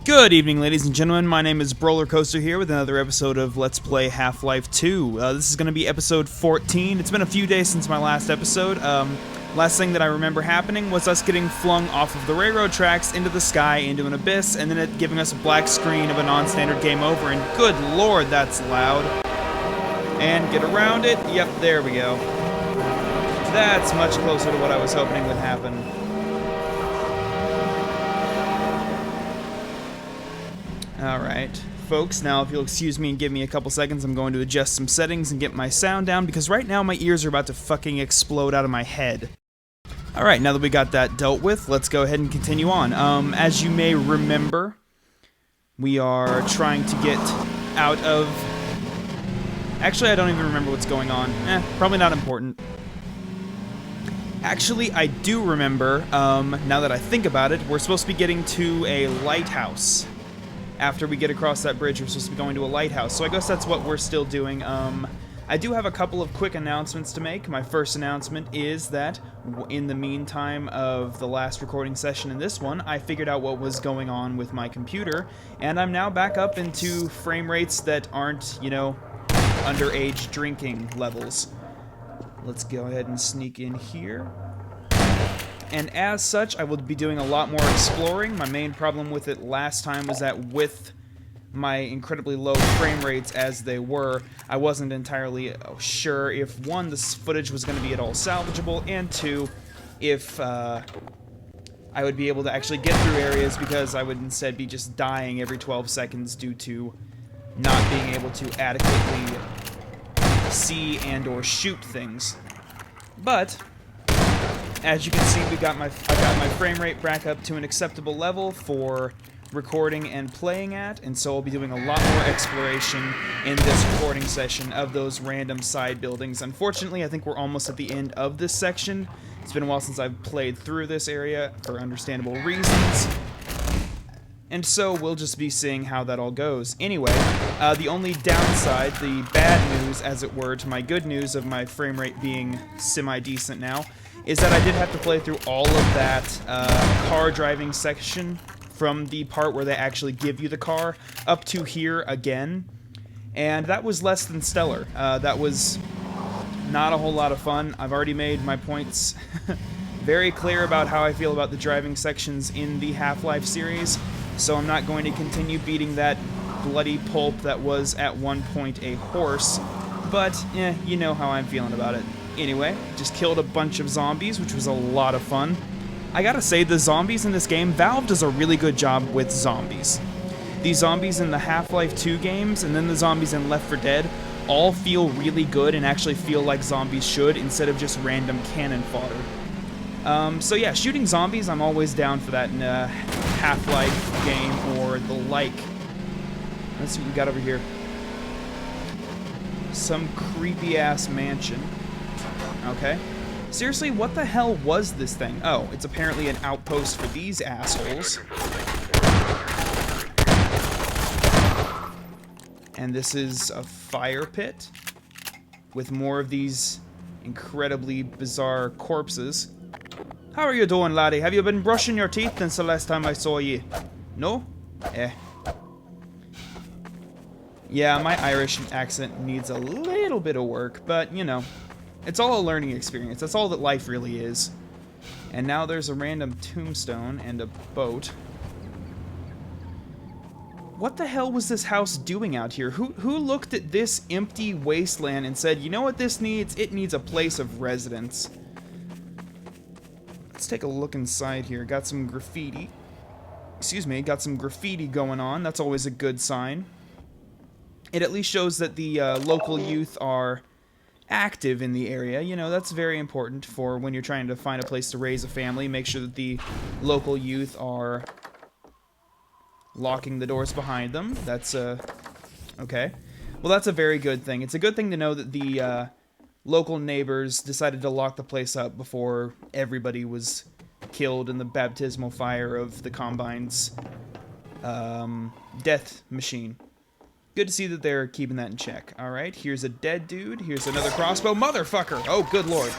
Good evening, ladies and gentlemen. My name is Brollercoaster here with another episode of Let's Play Half-Life 2. This is going to be episode 14. It's been a few days since my last episode. Last thing that I remember happening was us getting flung off of the railroad tracks into the sky, into an abyss, and then it giving us a black screen of a non-standard game over, and good lord, that's loud. And get around it. Yep, there we go. That's much closer to what I was hoping would happen. Alright, folks, now if you'll excuse me and give me a couple seconds, I'm going to adjust some settings and get my sound down, because right now my ears are about to fucking explode out of my head. Alright, now that we got that dealt with, let's go ahead and continue on. As you may remember, we are trying to get out of... Actually, I don't even remember what's going on. Probably not important. Actually, I do remember, now that I think about it, we're supposed to be getting to a lighthouse. After we get across that bridge, we're supposed to be going to a lighthouse, so I guess that's what we're still doing. I do have a couple of quick announcements to make. My first announcement is that, in the meantime of the last recording session and this one, I figured out what was going on with my computer, and I'm now back up into frame rates that aren't, you know, underage drinking levels. Let's go ahead and sneak in here. And as such, I will be doing a lot more exploring. My main problem with it last time was that with my incredibly low frame rates as they were, I wasn't entirely sure if, one, this footage was going to be at all salvageable, and two, if I would be able to actually get through areas, because I would instead be just dying every 12 seconds due to not being able to adequately see and or shoot things. But as you can see, I got my frame rate back up to an acceptable level for recording and playing at, and so I'll be doing a lot more exploration in this recording session of those random side buildings. Unfortunately, I think we're almost at the end of this section. It's been a while since I've played through this area for understandable reasons, and so we'll just be seeing how that all goes. Anyway, the only downside, the bad news, as it were, to my good news of my frame rate being semi-decent now, is that I did have to play through all of that car driving section from the part where they actually give you the car up to here again, and that was less than stellar. That was not a whole lot of fun. I've already made my points very clear about how I feel about the driving sections in the Half-Life series, so I'm not going to continue beating that bloody pulp that was at one point a horse, but you know how I'm feeling about it. Anyway, just killed a bunch of zombies, which was a lot of fun. I gotta say, the zombies in this game, Valve does a really good job with zombies. The zombies in the Half-Life 2 games, and then the zombies in Left 4 Dead, all feel really good and actually feel like zombies should, instead of just random cannon fodder. So yeah, shooting zombies, I'm always down for that in a Half-Life game or the like. Let's see what we got over here. Some creepy-ass mansion. Okay. Seriously, what the hell was this thing? Oh, it's apparently an outpost for these assholes. And this is a fire pit with more of these incredibly bizarre corpses. How are you doing, laddie? Have you been brushing your teeth since the last time I saw you? No? Yeah, my Irish accent needs a little bit of work, but, you know, it's all a learning experience. That's all that life really is. And now there's a random tombstone and a boat. What the hell was this house doing out here? Who looked at this empty wasteland and said, you know what this needs? It needs a place of residence. Let's take a look inside here. Got some graffiti. Excuse me, got some graffiti going on. That's always a good sign. It at least shows that the local youth are active in the area. You know, that's very important for when you're trying to find a place to raise a family. Make sure that the local youth are locking the doors behind them. That's, okay. Well, that's a very good thing. It's a good thing to know that the, local neighbors decided to lock the place up before everybody was killed in the baptismal fire of the Combine's, death machine. Good to see that they're keeping that in check. Alright, here's a dead dude. Here's another crossbow. Motherfucker! Oh, good lord.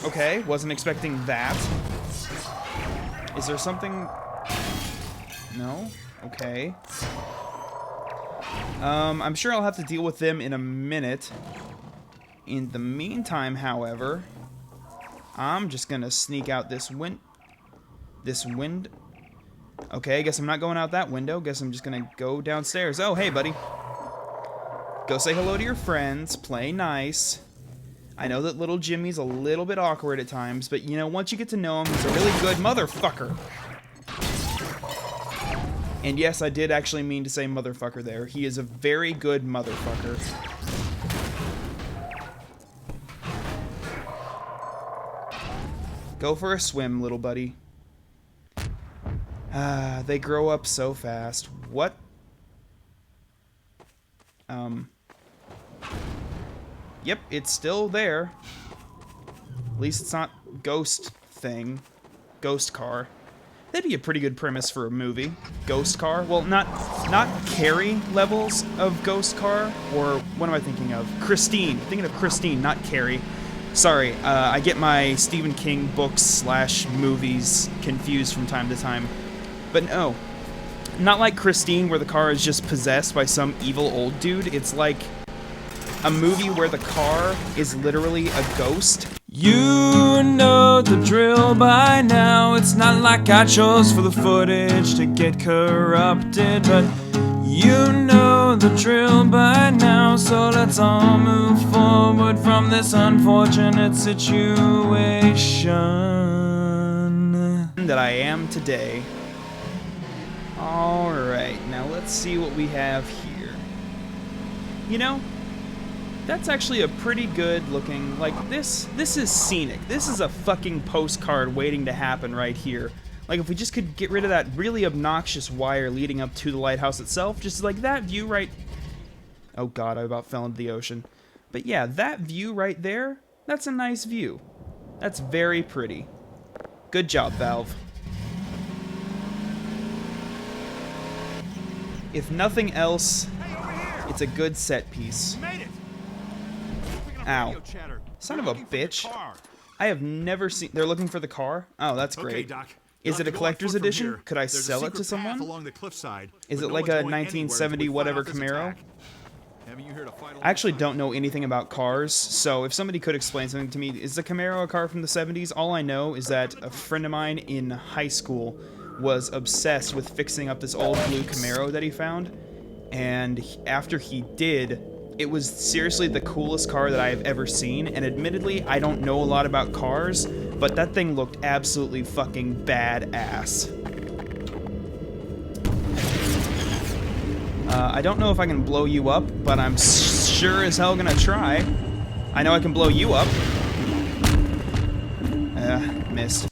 Okay, wasn't expecting that. Is there something No? Okay. I'm sure I'll have to deal with them in a minute. In the meantime, however, I'm just gonna sneak out this wind. Okay, I guess I'm not going out that window. Guess I'm just gonna go downstairs. Oh, hey, buddy. Go say hello to your friends. Play nice. I know that little Jimmy's a little bit awkward at times, but, you know, once you get to know him, he's a really good motherfucker. And yes, I did actually mean to say motherfucker there. He is a very good motherfucker. Go for a swim, little buddy. They grow up so fast. What? Yep, it's still there. At least it's not ghost thing. Ghost car. That'd be a pretty good premise for a movie. Ghost car. Well, not Carrie levels of ghost car. Or what am I thinking of? Christine. I'm thinking of Christine, not Carrie. Sorry, I get my Stephen King books / movies confused from time to time. But no. Not like Christine, where the car is just possessed by some evil old dude. It's like a movie where the car is literally a ghost. You know the drill by now. It's not like I chose for the footage to get corrupted, but you know the drill by now. So let's all move forward from this unfortunate situation That I am today. Alright, now let's see what we have here. You know, that's actually a pretty good looking, like, this is scenic. This is a fucking postcard waiting to happen right here. Like, if we just could get rid of that really obnoxious wire leading up to the lighthouse itself, just like that view right... Oh god, I about fell into the ocean. But yeah, that view right there, that's a nice view. That's very pretty. Good job, Valve. If nothing else, it's a good set piece. Ow. Son of a bitch. I have never seen... They're looking for the car? Oh, that's great. Doc. Is it a collector's edition? Could I sell it to someone? Is it like a 1970 whatever Camaro? I actually don't know anything about cars, so if somebody could explain something to me, is the Camaro a car from the 70s? All I know is that a friend of mine in high school was obsessed with fixing up this old blue Camaro that he found, and after he did, it was seriously the coolest car that I have ever seen, and admittedly, I don't know a lot about cars, but that thing looked absolutely fucking badass. I don't know if I can blow you up, but I'm sure as hell gonna try. I know I can blow you up. Missed.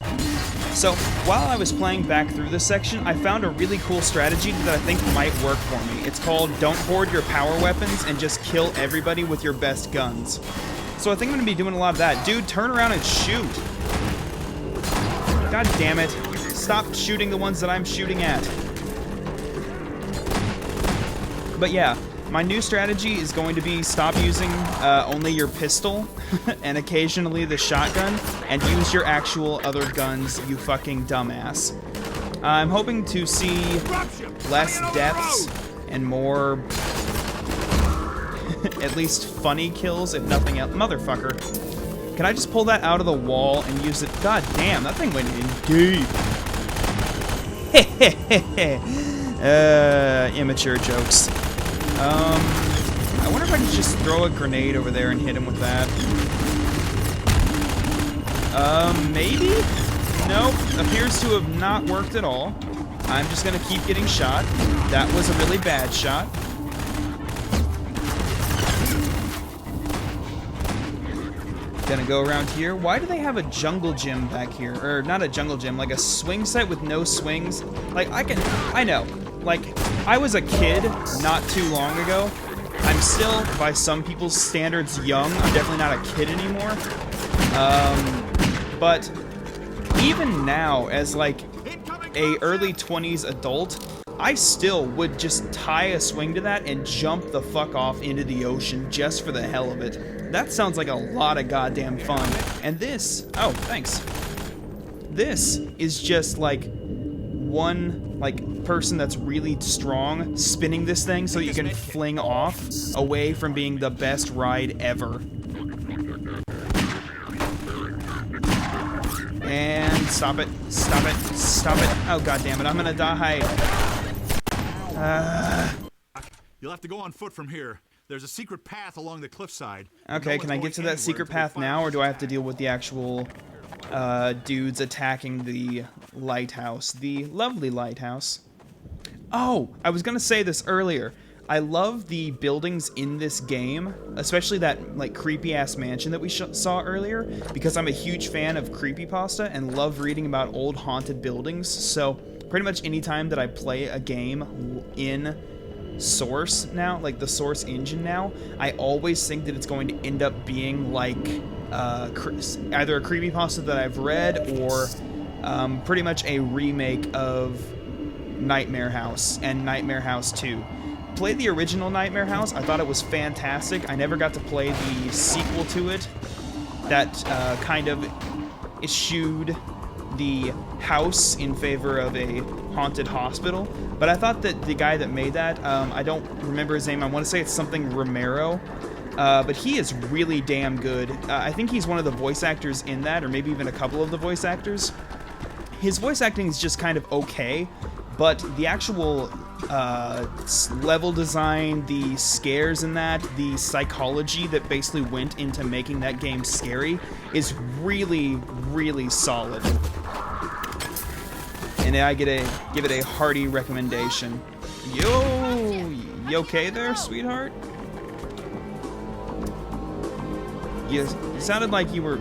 So, while I was playing back through this section, I found a really cool strategy that I think might work for me. It's called don't hoard your power weapons and just kill everybody with your best guns. So I think I'm going to be doing a lot of that. Dude, turn around and shoot. God damn it. Stop shooting the ones that I'm shooting at. But yeah, my new strategy is going to be stop using only your pistol and occasionally the shotgun, and use your actual other guns, you fucking dumbass. I'm hoping to see less deaths and more, at least funny kills, if nothing else. Motherfucker. Can I just pull that out of the wall and use it? God damn, that thing went in deep. Immature jokes. I wonder if I could just throw a grenade over there and hit him with that. Maybe? Nope. Appears to have not worked at all. I'm just gonna keep getting shot. That was a really bad shot. Gonna go around here. Why do they have a jungle gym back here? Or not a jungle gym, like a swing set with no swings? Like, I know. Like, I was a kid not too long ago. I'm still, by some people's standards, young. I'm definitely not a kid anymore. But even now, as like a early 20s adult, I still would just tie a swing to that and jump the fuck off into the ocean just for the hell of it. That sounds like a lot of goddamn fun. And this, oh, thanks. This is just like one, like, person that's really strong spinning this thing so you can fling off away from being the best ride ever. And stop it, stop it, stop it. Oh, god damn it, I'm gonna die. You'll have to go on foot from here. There's a secret path along the cliffside. Okay, can I get to that secret path now, or do I have to deal with the actual dudes attacking the lighthouse? The lovely lighthouse. Oh, I was gonna say this earlier. I love the buildings in this game, especially that like creepy-ass mansion that we saw earlier, because I'm a huge fan of creepypasta and love reading about old haunted buildings. So pretty much any time that I play a game in Source now, like the Source engine now, I always think that it's going to end up being like either a creepypasta that I've read or pretty much a remake of Nightmare House and Nightmare House 2. Played the original Nightmare House. I thought it was fantastic. I never got to play the sequel to it that kind of eschewed the house in favor of a haunted hospital. But I thought that the guy that made that, I don't remember his name. I want to say it's something Romero. But he is really damn good. I think he's one of the voice actors in that, or maybe even a couple of the voice actors. His voice acting is just kind of okay, but the actual level design, the scares in that, the psychology that basically went into making that game scary is really, really solid. And I give it a hearty recommendation. Yo, you okay there, sweetheart? You sounded like you were,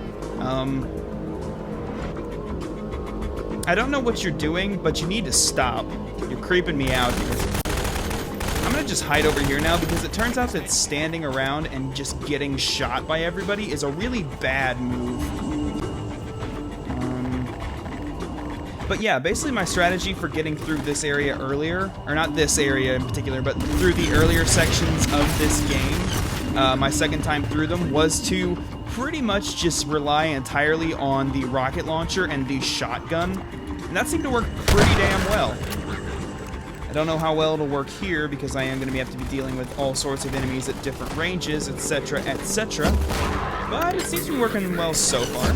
I don't know what you're doing, but you need to stop. You're creeping me out here. I'm gonna just hide over here now because it turns out that standing around and just getting shot by everybody is a really bad move. But yeah, basically my strategy for getting through this area earlier, or not this area in particular, but through the earlier sections of this game, my second time through them, was to pretty much just rely entirely on the rocket launcher and the shotgun. And that seemed to work pretty damn well. I don't know how well it'll work here because I am going to have to be dealing with all sorts of enemies at different ranges, etc., etc. But it seems to be working well so far.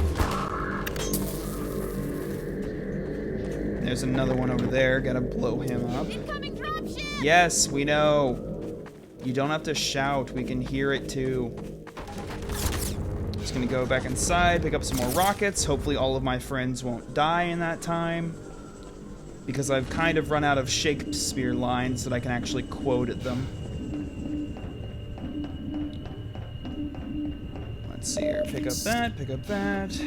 There's another one over there. Gotta blow him up. Incoming dropship! Yes, we know. You don't have to shout. We can hear it too. Just gonna go back inside, pick up some more rockets. Hopefully all of my friends won't die in that time, because I've kind of run out of Shakespeare lines that I can actually quote at them. Let's see here. Pick up that, pick up that.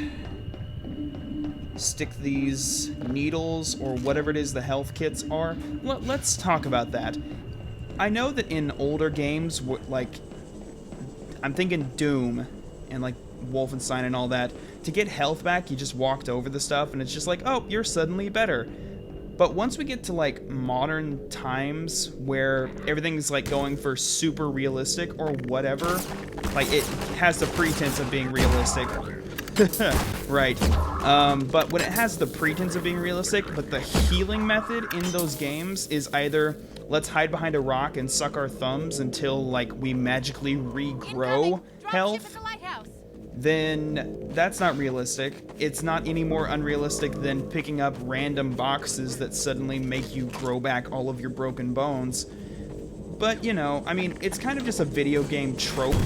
Stick these needles, or whatever it is the health kits are. Let's talk about that. I know that in older games, like, I'm thinking Doom and like Wolfenstein and all that, to get health back, you just walked over the stuff and it's just like, oh, you're suddenly better. But once we get to like modern times where everything's like going for super realistic or whatever, like it has the pretense of being realistic. Right. But when it has the pretense of being realistic, but the healing method in those games is either let's hide behind a rock and suck our thumbs until like we magically regrow health, then that's not realistic. It's not any more unrealistic than picking up random boxes that suddenly make you grow back all of your broken bones. But, you know, I mean, it's kind of just a video game trope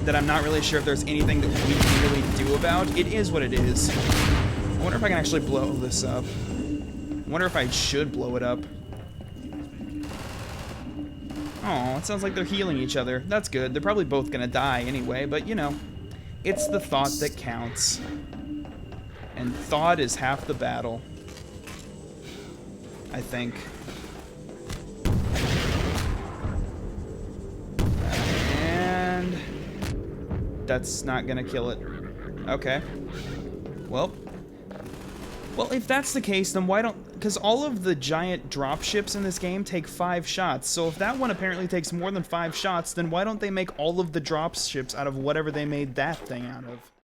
that I'm not really sure if there's anything that we can really do about. It is what it is. I wonder if I can actually blow this up. I wonder if I should blow it up. Oh, it sounds like they're healing each other. That's good. They're probably both gonna die anyway, but you know, it's the thought that counts. And thought is half the battle, I think. And that's not gonna kill it. Okay. Well, if that's the case, then why don't... Because all of the giant dropships in this game take 5 shots, so if that one apparently takes more than 5 shots, then why don't they make all of the dropships out of whatever they made that thing out of?